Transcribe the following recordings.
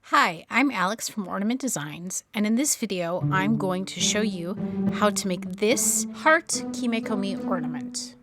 Hi, I'm Alex from Ornament Designs, and in this video, I'm going to show you how to make this heart Kimekomi ornament.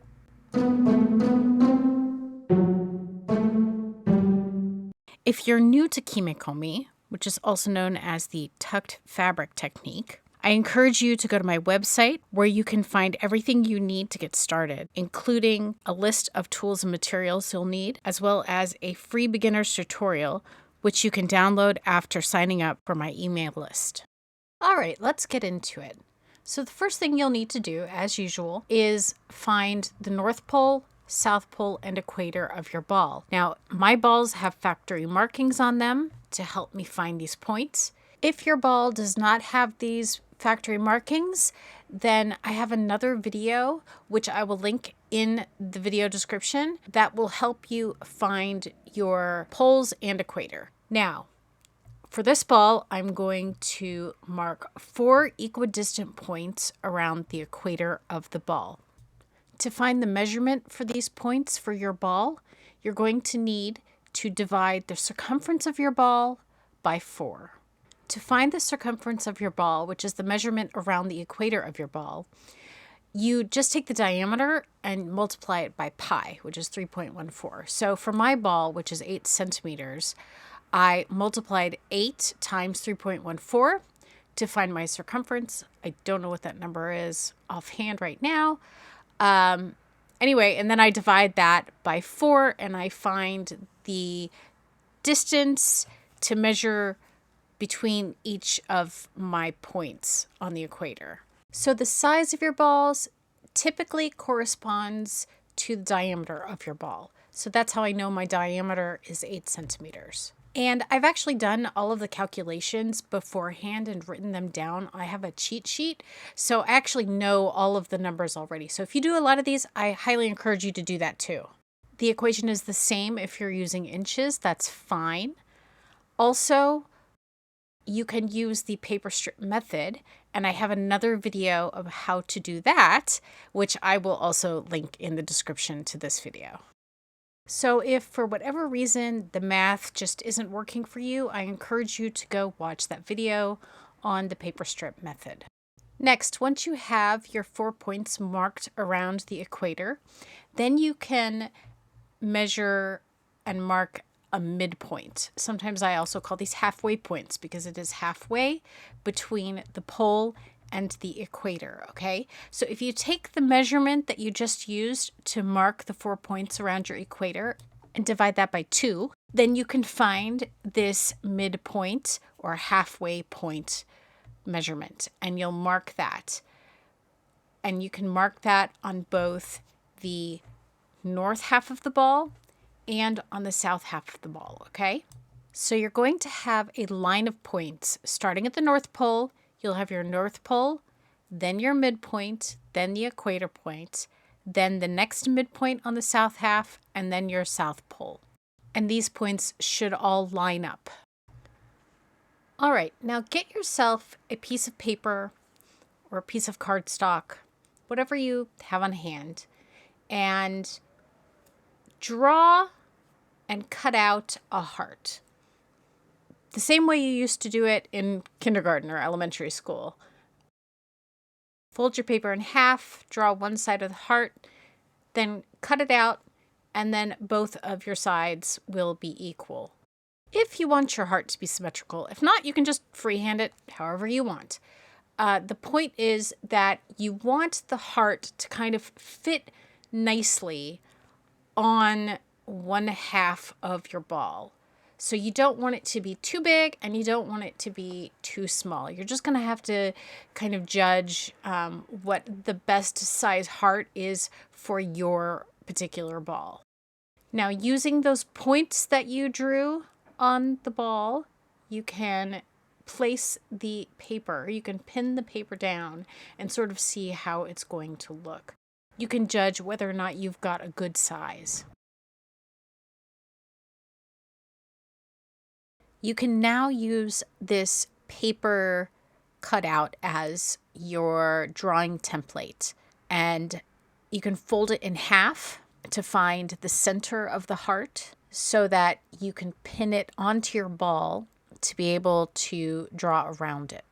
If you're new to Kimekomi, which is also known as the tucked fabric technique, I encourage you to go to my website where you can find everything you need to get started, including a list of tools and materials you'll need, as well as a free beginner's tutorial which you can download after signing up for my email list. All right, let's get into it. So the first thing you'll need to do, as usual, is find the North Pole, South Pole, and equator of your ball. Now, my balls have factory markings on them to help me find these points. If your ball does not have these factory markings, then I have another video, which I will link in the video description, that will help you find your poles and equator. Now, for this ball, I'm going to mark 4 equidistant points around the equator of the ball. To find the measurement for these points for your ball, you're going to need to divide the circumference of your ball by 4. To find the circumference of your ball, which is the measurement around the equator of your ball, you just take the diameter and multiply it by pi, which is 3.14. So for my ball, which is 8 centimeters, I multiplied 8 times 3.14 to find my circumference. I don't know what that number is offhand right now. Anyway, and then I divide that by 4 and I find the distance to measure between each of my points on the equator. So the size of your balls typically corresponds to the diameter of your ball. So that's how I know my diameter is 8 centimeters. And I've actually done all of the calculations beforehand and written them down. I have a cheat sheet, so I actually know all of the numbers already. So if you do a lot of these, I highly encourage you to do that too. The equation is the same if you're using inches, that's fine. Also, you can use the paper strip method, and I have another video of how to do that, which I will also link in the description to this video. So if for whatever reason the math just isn't working for you, I encourage you to go watch that video on the paper strip method. Next, once you have your 4 points marked around the equator, then you can measure and mark a midpoint. Sometimes I also call these halfway points because it is halfway between the pole and the equator, okay? So if you take the measurement that you just used to mark the 4 points around your equator and divide that by 2, then you can find this midpoint or halfway point measurement, and you'll mark that. And you can mark that on both the north half of the ball and on the south half of the ball, okay? So you're going to have a line of points starting at the North Pole. You'll have your North Pole, then your midpoint, then the equator point, then the next midpoint on the south half, and then your South Pole. And these points should all line up. All right, now get yourself a piece of paper or a piece of cardstock, whatever you have on hand, and draw and cut out a heart. The same way you used to do it in kindergarten or elementary school. Fold your paper in half, draw one side of the heart, then cut it out, and then both of your sides will be equal. If you want your heart to be symmetrical, if not, you can just freehand it however you want. The point is that you want the heart to kind of fit nicely on one half of your ball. So you don't want it to be too big and you don't want it to be too small. You're just going to have to kind of judge what the best size heart is for your particular ball. Now, using those points that you drew on the ball, you can place the paper, you can pin the paper down and sort of see how it's going to look. You can judge whether or not you've got a good size. You can now use this paper cutout as your drawing template, and you can fold it in half to find the center of the heart so that you can pin it onto your ball to be able to draw around it.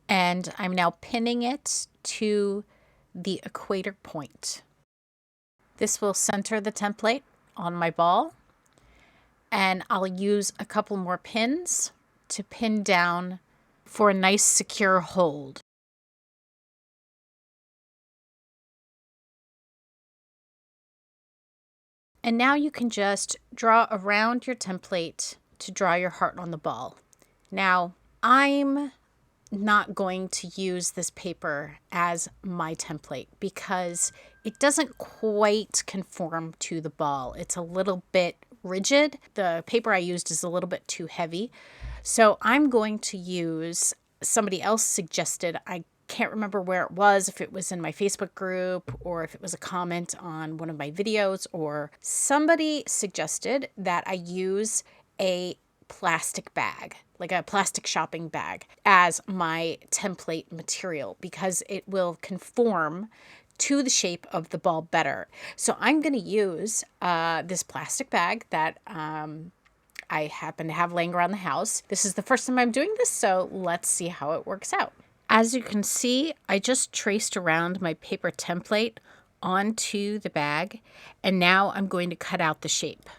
And I'm now pinning it to the equator point. This will center the template on my ball, and I'll use a couple more pins to pin down for a nice secure hold. And now you can just draw around your template to draw your heart on the ball. Now, I'm not going to use this paper as my template because it doesn't quite conform to the ball. It's a little bit rigid. The paper I used is a little bit too heavy. So I'm going to use, somebody else suggested, I can't remember where it was, if it was in my Facebook group or if it was a comment on one of my videos, or somebody suggested that I use a plastic bag, like a plastic shopping bag, as my template material because it will conform to the shape of the ball better. So I'm going to use this plastic bag that I happen to have laying around the house. This is the first time I'm doing this, so let's see how it works out. As you can see, I just traced around my paper template onto the bag, and now I'm going to cut out the shape.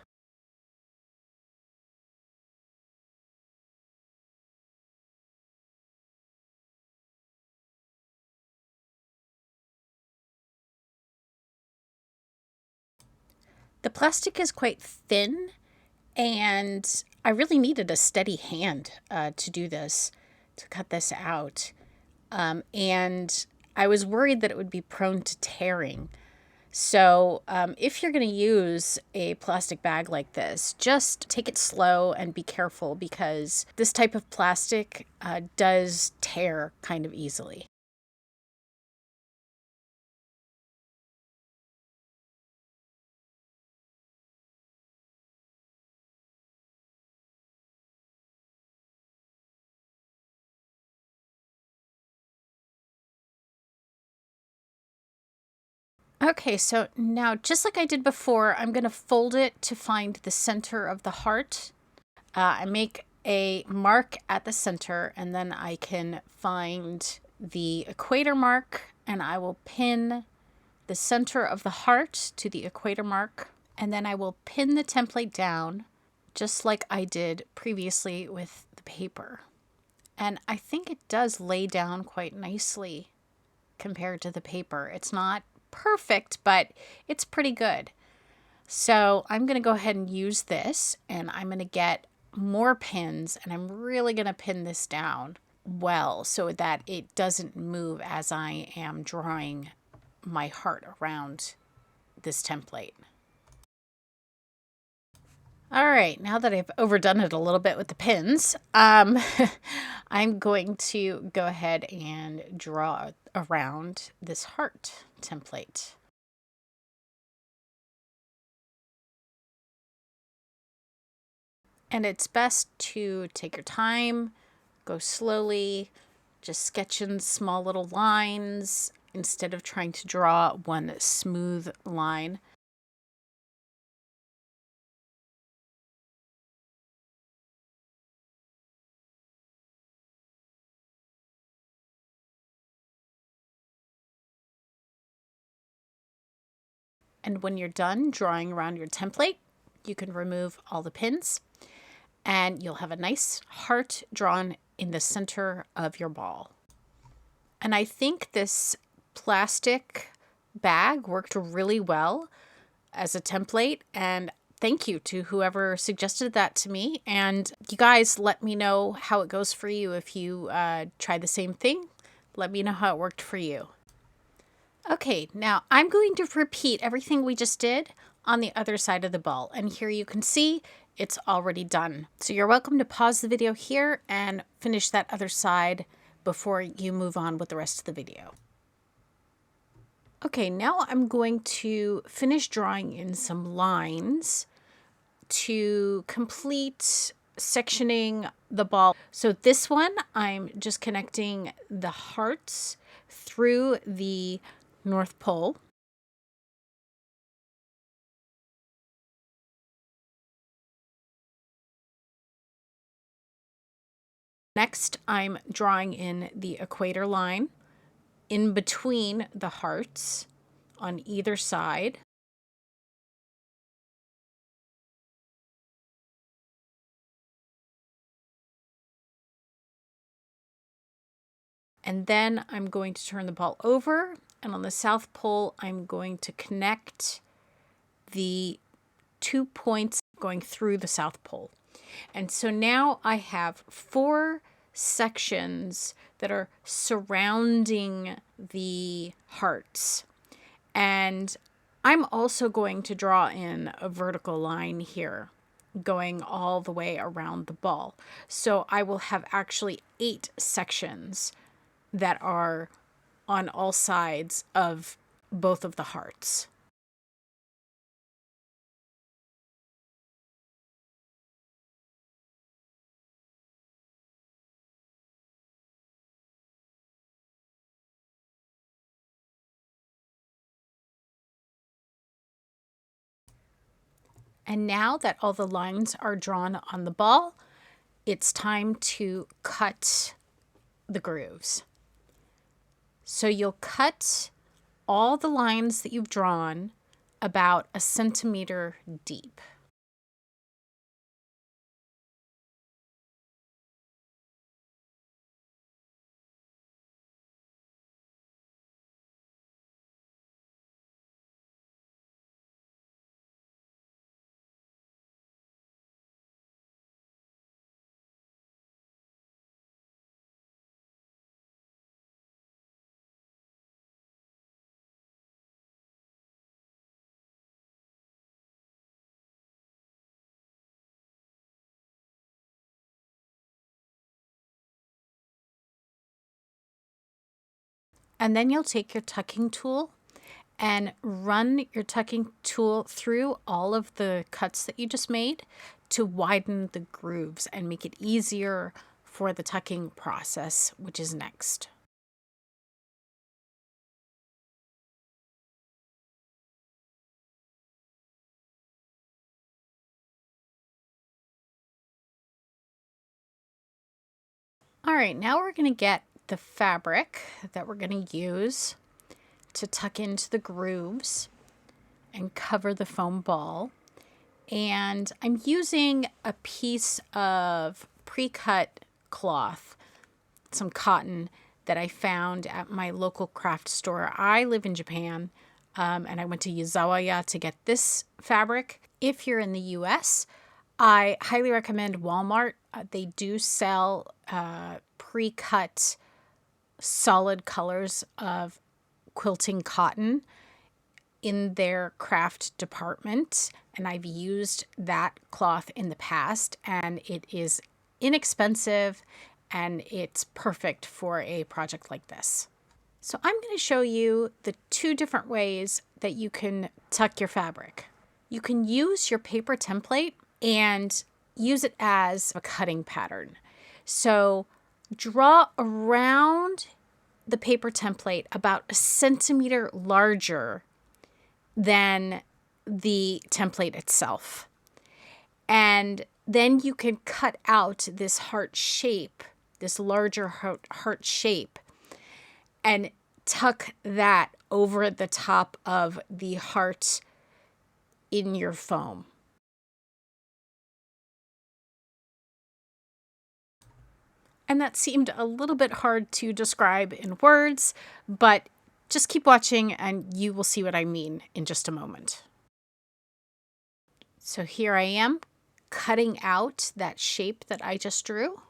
The plastic is quite thin, and I really needed a steady hand to do this, to cut this out. And I was worried that it would be prone to tearing. So if you're going to use a plastic bag like this, just take it slow and be careful because this type of plastic does tear kind of easily. Okay, so now just like I did before, I'm going to fold it to find the center of the heart. I make a mark at the center, and then I can find the equator mark, and I will pin the center of the heart to the equator mark, and then I will pin the template down just like I did previously with the paper. And I think it does lay down quite nicely compared to the paper. It's not perfect, but it's pretty good. So I'm going to go ahead and use this, and I'm going to get more pins, and I'm really going to pin this down well so that it doesn't move as I am drawing my heart around this template. All right, now that I've overdone it a little bit with the pins, I'm going to go ahead and draw around this heart template. And it's best to take your time, go slowly, just sketch in small little lines instead of trying to draw one smooth line. And when you're done drawing around your template, you can remove all the pins and you'll have a nice heart drawn in the center of your ball. And I think this plastic bag worked really well as a template, and thank you to whoever suggested that to me. And you guys let me know how it goes for you. If you try the same thing, let me know how it worked for you. Okay, now I'm going to repeat everything we just did on the other side of the ball. And here you can see it's already done. So you're welcome to pause the video here and finish that other side before you move on with the rest of the video. Okay, now I'm going to finish drawing in some lines to complete sectioning the ball. So this one, I'm just connecting the hearts through the North Pole. Next, I'm drawing in the equator line in between the hearts on either side. And then I'm going to turn the ball over, and on the South Pole, I'm going to connect the 2 points going through the South Pole. And so now I have 4 sections that are surrounding the hearts. And I'm also going to draw in a vertical line here going all the way around the ball. So I will have actually 8 sections that are on all sides of both of the hearts. And now that all the lines are drawn on the ball, it's time to cut the grooves. So you'll cut all the lines that you've drawn about 1 centimeter deep. And then you'll take your tucking tool and run your tucking tool through all of the cuts that you just made to widen the grooves and make it easier for the tucking process, which is next. All right, now we're going to get the fabric that we're going to use to tuck into the grooves and cover the foam ball. And I'm using a piece of pre-cut cloth, some cotton that I found at my local craft store. I live in Japan, and I went to Yazawaya to get this fabric. If you're in the US, I highly recommend Walmart. They do sell pre-cut solid colors of quilting cotton in their craft department, and I've used that cloth in the past, and it is inexpensive and it's perfect for a project like this. So I'm going to show you the 2 different ways that you can tuck your fabric. You can use your paper template and use it as a cutting pattern. So draw around the paper template about 1 centimeter larger than the template itself. And then you can cut out this heart shape, this larger heart shape, and tuck that over the top of the heart in your foam. And that seemed a little bit hard to describe in words, but just keep watching and you will see what I mean in just a moment. So here I am cutting out that shape that I just drew.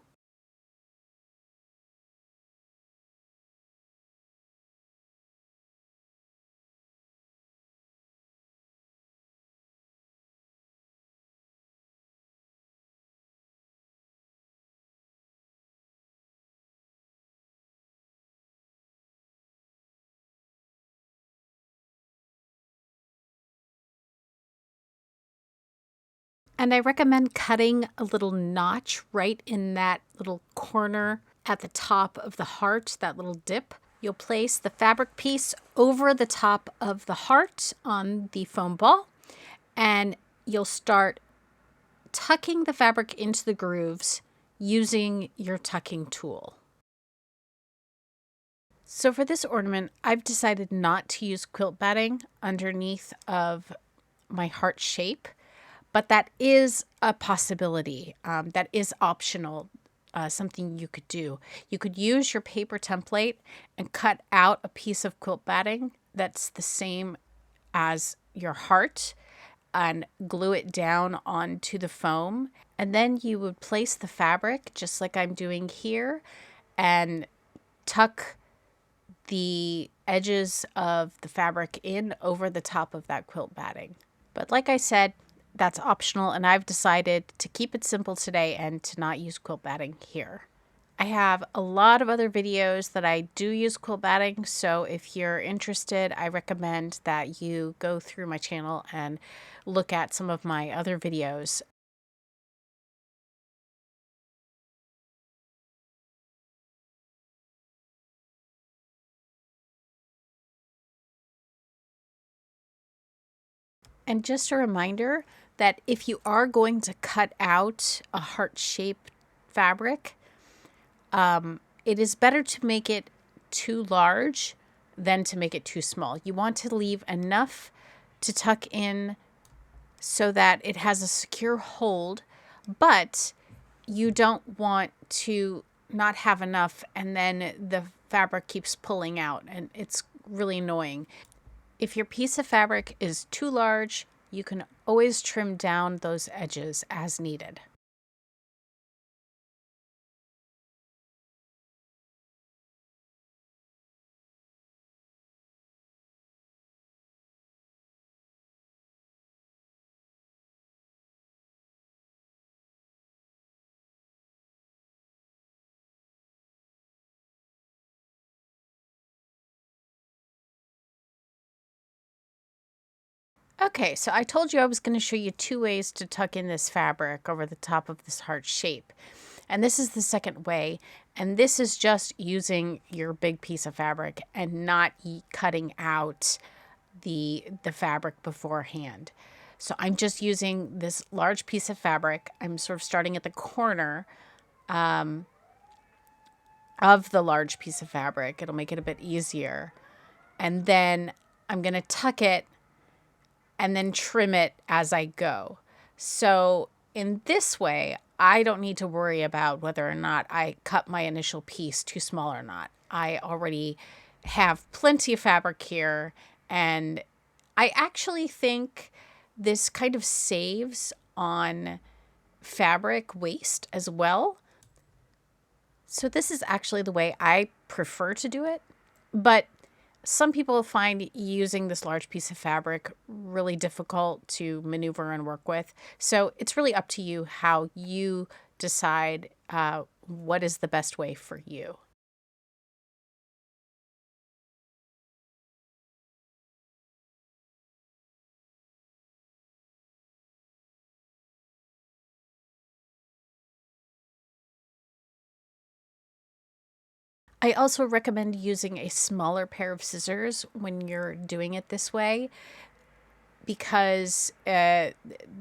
And I recommend cutting a little notch right in that little corner at the top of the heart, that little dip, You'll place the fabric piece over the top of the heart on the foam ball, and you'll start tucking the fabric into the grooves using your tucking tool. So for this ornament, I've decided not to use quilt batting underneath of my heart shape, but that is a possibility. That is optional. Something you could do. You could use your paper template and cut out a piece of quilt batting that's the same as your heart and glue it down onto the foam. And then you would place the fabric just like I'm doing here and tuck the edges of the fabric in over the top of that quilt batting. But like I said, that's optional, and I've decided to keep it simple today and to not use quilt batting here. I have a lot of other videos that I do use quilt batting, so if you're interested, I recommend that you go through my channel and look at some of my other videos. And just a reminder that if you are going to cut out a heart-shaped fabric, it is better to make it too large than to make it too small. You want to leave enough to tuck in so that it has a secure hold, but you don't want to not have enough and then the fabric keeps pulling out and it's really annoying. If your piece of fabric is too large, you can always trim down those edges as needed. Okay, so I told you I was going to show you 2 ways to tuck in this fabric over the top of this heart shape. And this is the second way, and this is just using your big piece of fabric and not cutting out the fabric beforehand. So I'm just using this large piece of fabric. I'm sort of starting at the corner of the large piece of fabric. It'll make it a bit easier. And then I'm going to tuck it and then trim it as I go. So in this way, I don't need to worry about whether or not I cut my initial piece too small or not. I already have plenty of fabric here, and I actually think this kind of saves on fabric waste as well. So this is actually the way I prefer to do it, but some people find using this large piece of fabric really difficult to maneuver and work with. So it's really up to you how you decide what is the best way for you. I also recommend using a smaller pair of scissors when you're doing it this way, because the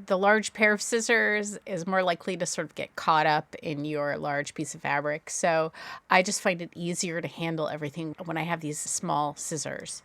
large pair of scissors is more likely to sort of get caught up in your large piece of fabric. So I just find it easier to handle everything when I have these small scissors.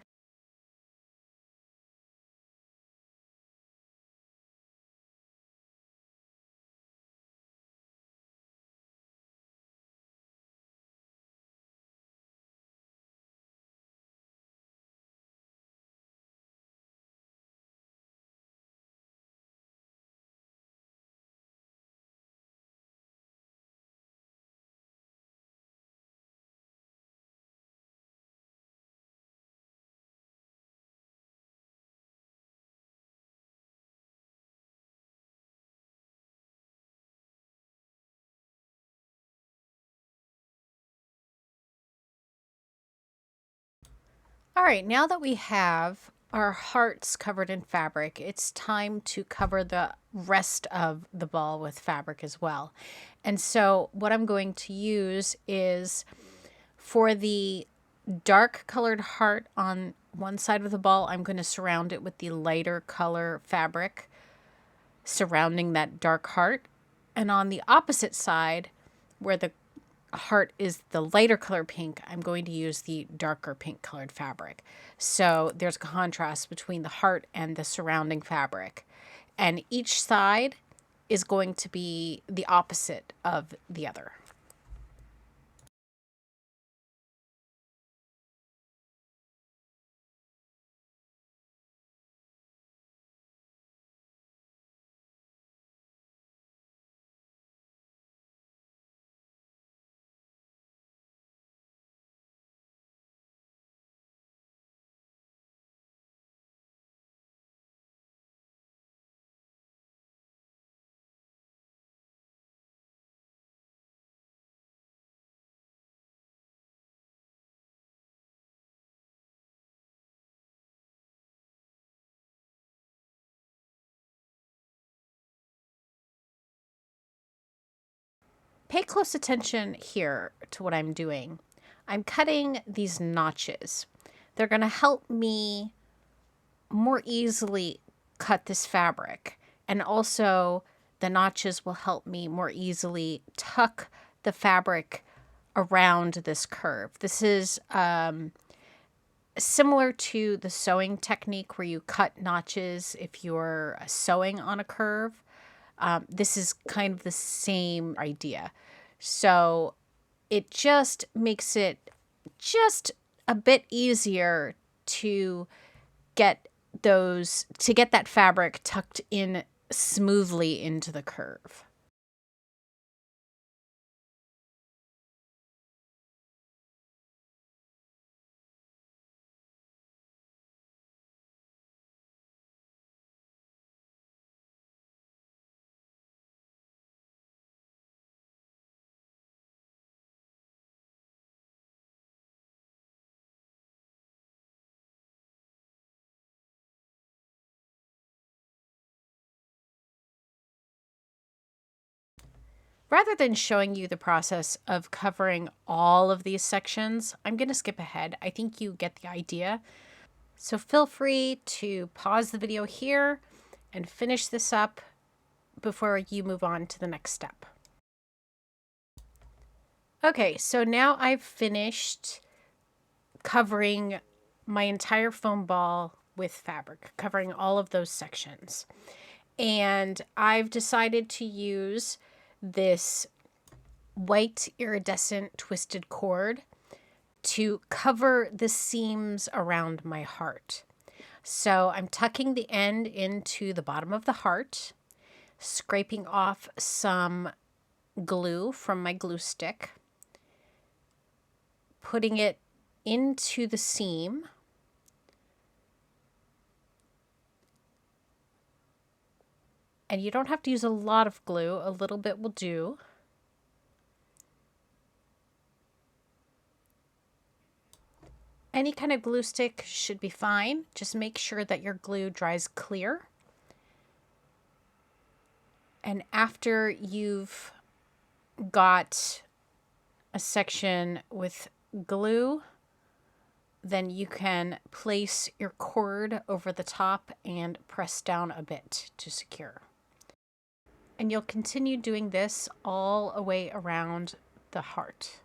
All right, now that we have our hearts covered in fabric, it's time to cover the rest of the ball with fabric as well. And so what I'm going to use is for the dark colored heart on one side of the ball, I'm going to surround it with the lighter color fabric surrounding that dark heart. And on the opposite side, where the heart is the lighter color pink, I'm going to use the darker pink colored fabric. So there's a contrast between the heart and the surrounding fabric. And each side is going to be the opposite of the other. Pay close attention here to what I'm doing. I'm cutting these notches. They're going to help me more easily cut this fabric. And also, the notches will help me more easily tuck the fabric around this curve. This is similar to the sewing technique where you cut notches if you're sewing on a curve. This is kind of the same idea. So it just makes it just a bit easier to get that fabric tucked in smoothly into the curve. Rather than showing you the process of covering all of these sections, I'm going to skip ahead. I think you get the idea. So feel free to pause the video here and finish this up before you move on to the next step. Okay, so now I've finished covering my entire foam ball with fabric, covering all of those sections. And I've decided to use this white iridescent twisted cord to cover the seams around my heart. So I'm tucking the end into the bottom of the heart, scraping off some glue from my glue stick, putting it into the seam, and you don't have to use a lot of glue, a little bit will do. Any kind of glue stick should be fine. Just make sure that your glue dries clear. And after you've got a section with glue, then you can place your cord over the top and press down a bit to secure. And you'll continue doing this all the way around the heart.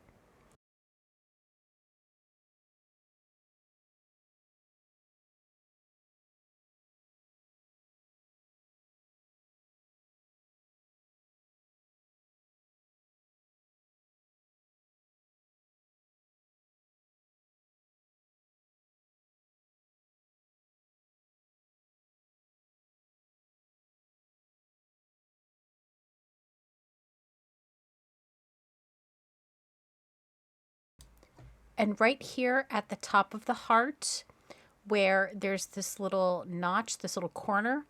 And right here at the top of the heart, where there's this little notch, this little corner,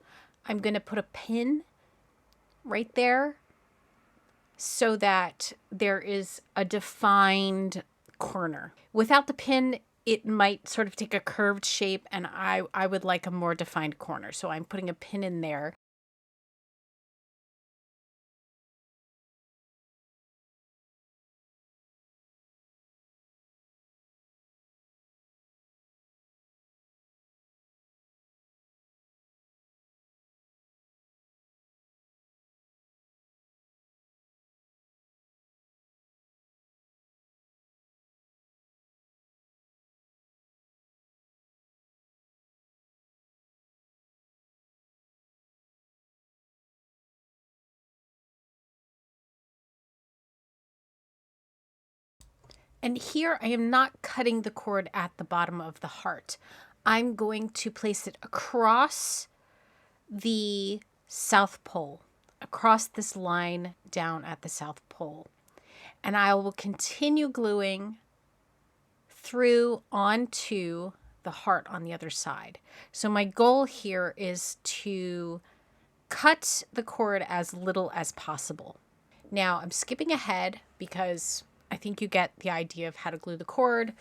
I'm going to put a pin right there so that there is a defined corner. Without the pin, it might sort of take a curved shape, and I would like a more defined corner. So I'm putting a pin in there. And here I am not cutting the cord at the bottom of the heart. I'm going to place it across the South Pole, across this line down at the South Pole. And I will continue gluing through onto the heart on the other side. So my goal here is to cut the cord as little as possible. Now I'm skipping ahead because I think you get the idea of how to glue the cord.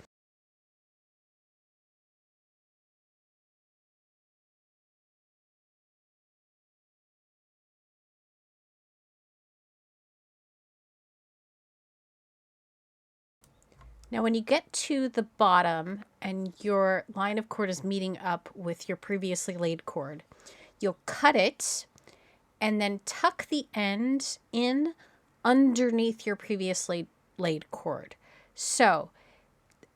Now when you get to the bottom and your line of cord is meeting up with your previously laid cord, you'll cut it and then tuck the end in underneath your previously laid cord. So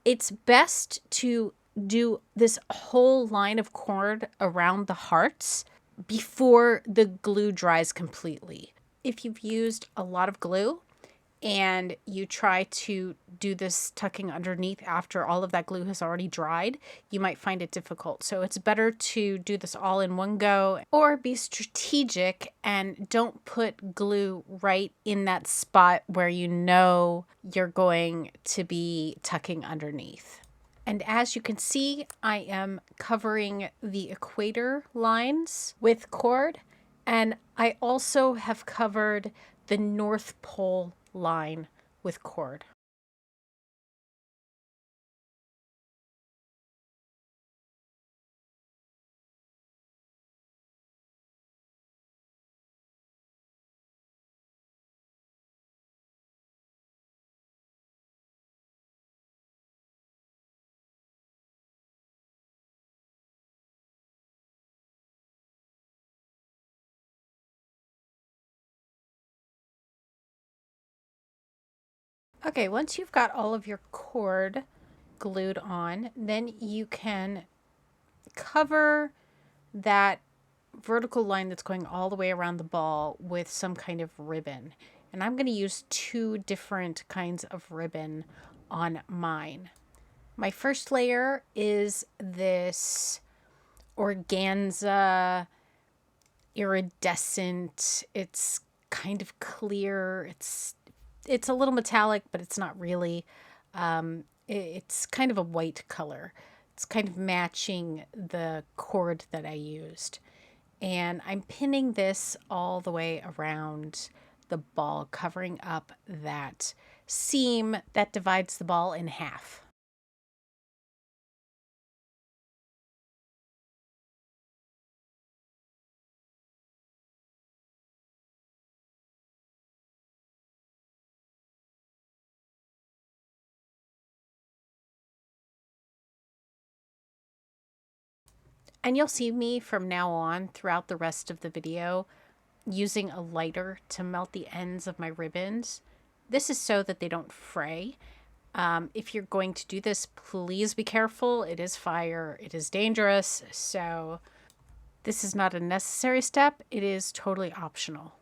it's best to do this whole line of cord around the hearts before the glue dries completely. If you've used a lot of glue and you try to do this tucking underneath after all of that glue has already dried, you might find it difficult. So it's better to do this all in one go, or be strategic and don't put glue right in that spot where you know you're going to be tucking underneath. And as you can see, I am covering the equator lines with cord, and I also have covered the North Pole line with cord. Okay, once you've got all of your cord glued on, then you can cover that vertical line that's going all the way around the ball with some kind of ribbon. And I'm going to use two different kinds of ribbon on mine. My first layer is this organza iridescent. It's kind of clear. It's a little metallic, but it's not really. It's kind of a white color. It's kind of matching the cord that I used. And I'm pinning this all the way around the ball, covering up that seam that divides the ball in half. And you'll see me from now on throughout the rest of the video using a lighter to melt the ends of my ribbons. This is so that they don't fray. If you're going to do this, please be careful. It is fire. It is dangerous. So this is not a necessary step. It is totally optional.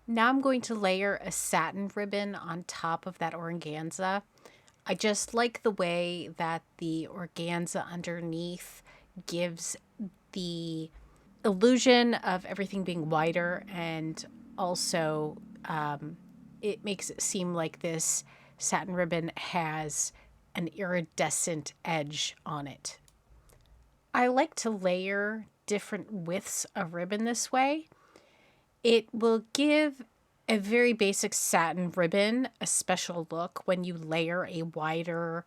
Now I'm going to layer a satin ribbon on top of that organza. I just like the way that the organza underneath gives the illusion of everything being wider, and also it makes it seem like this satin ribbon has an iridescent edge on it. I like to layer different widths of ribbon this way. It will give a very basic satin ribbon a special look when you layer a wider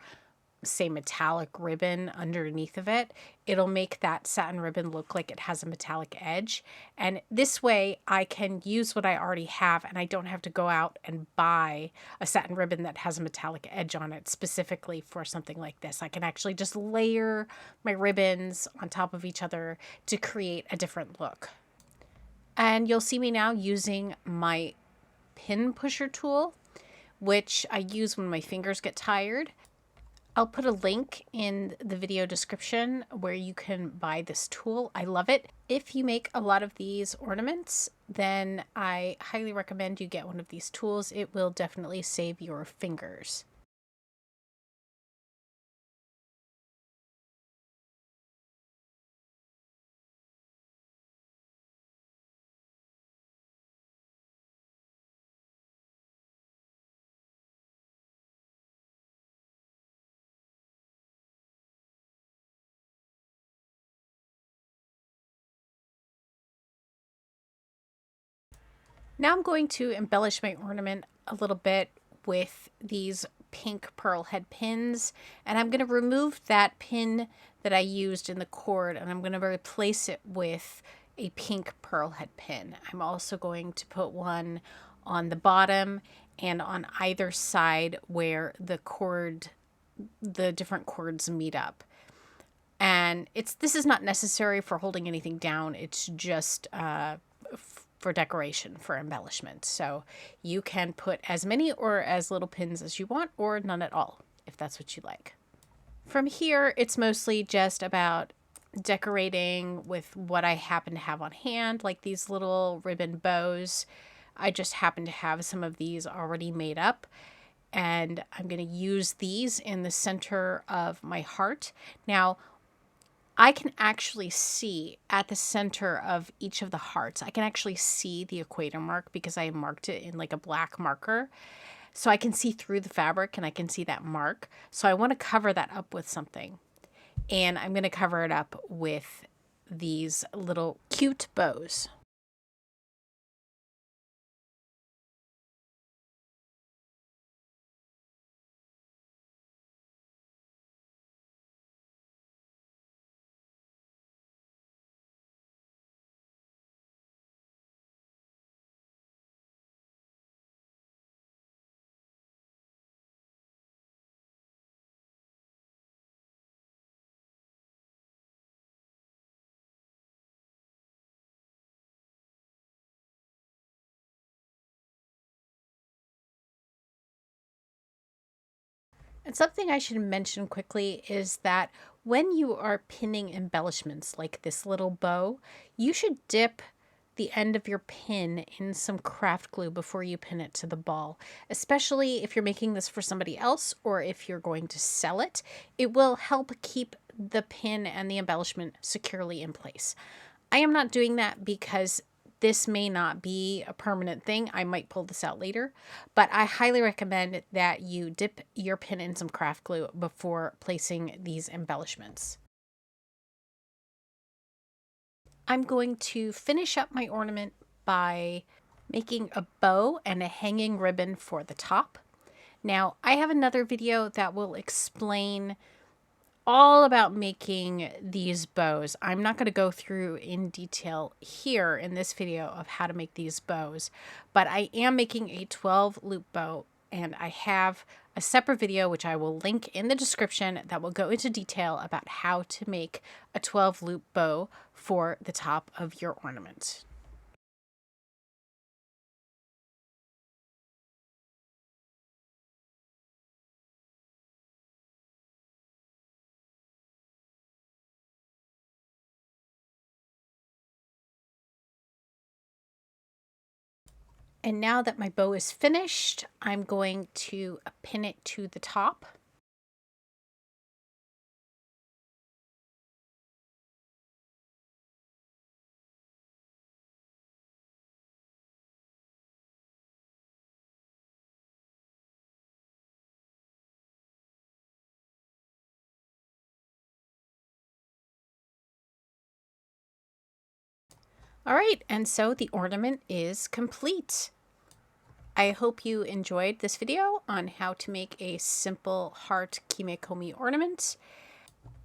say, metallic ribbon underneath of it, it'll make that satin ribbon look like it has a metallic edge. And this way I can use what I already have, and I don't have to go out and buy a satin ribbon that has a metallic edge on it specifically for something like this. I can actually just layer my ribbons on top of each other to create a different look. And you'll see me now using my pin pusher tool, which I use when my fingers get tired. I'll put a link in the video description where you can buy this tool. I love it. If you make a lot of these ornaments, then I highly recommend you get one of these tools. It will definitely save your fingers. Now I'm going to embellish my ornament a little bit with these pink pearl head pins, and I'm going to remove that pin that I used in the cord, and I'm going to replace it with a pink pearl head pin. I'm also going to put one on the bottom and on either side where the different cords meet up. And this is not necessary for holding anything down. It's just for decoration, for embellishment. So you can put as many or as little pins as you want, or none at all, if that's what you like. From here, it's mostly just about decorating with what I happen to have on hand, like these little ribbon bows. I just happen to have some of these already made up, and I'm going to use these in the center of my heart. Now, I can actually see at the center of each of the hearts, I can actually see the equator mark because I marked it in like a black marker. So I can see through the fabric and I can see that mark. So I want to cover that up with something. And I'm going to cover it up with these little cute bows. And something I should mention quickly is that when you are pinning embellishments like this little bow, you should dip the end of your pin in some craft glue before you pin it to the ball, especially if you're making this for somebody else or if you're going to sell it. It will help keep the pin and the embellishment securely in place. I am not doing that because this may not be a permanent thing. I might pull this out later, but I highly recommend that you dip your pin in some craft glue before placing these embellishments. I'm going to finish up my ornament by making a bow and a hanging ribbon for the top. Now, I have another video that will explain all about making these bows. I'm not going to go through in detail here in this video of how to make these bows, but I am making a 12 loop bow, and I have a separate video which I will link in the description that will go into detail about how to make a 12 loop bow for the top of your ornament. And now that my bow is finished, I'm going to pin it to the top. All right, and so the ornament is complete. I hope you enjoyed this video on how to make a simple heart Kimekomi ornament.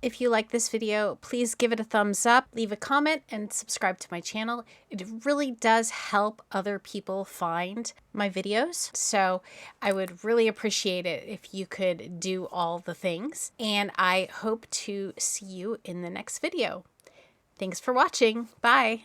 If you like this video, please give it a thumbs up, leave a comment, and subscribe to my channel. It really does help other people find my videos, so I would really appreciate it if you could do all the things. And I hope to see you in the next video. Thanks for watching. Bye.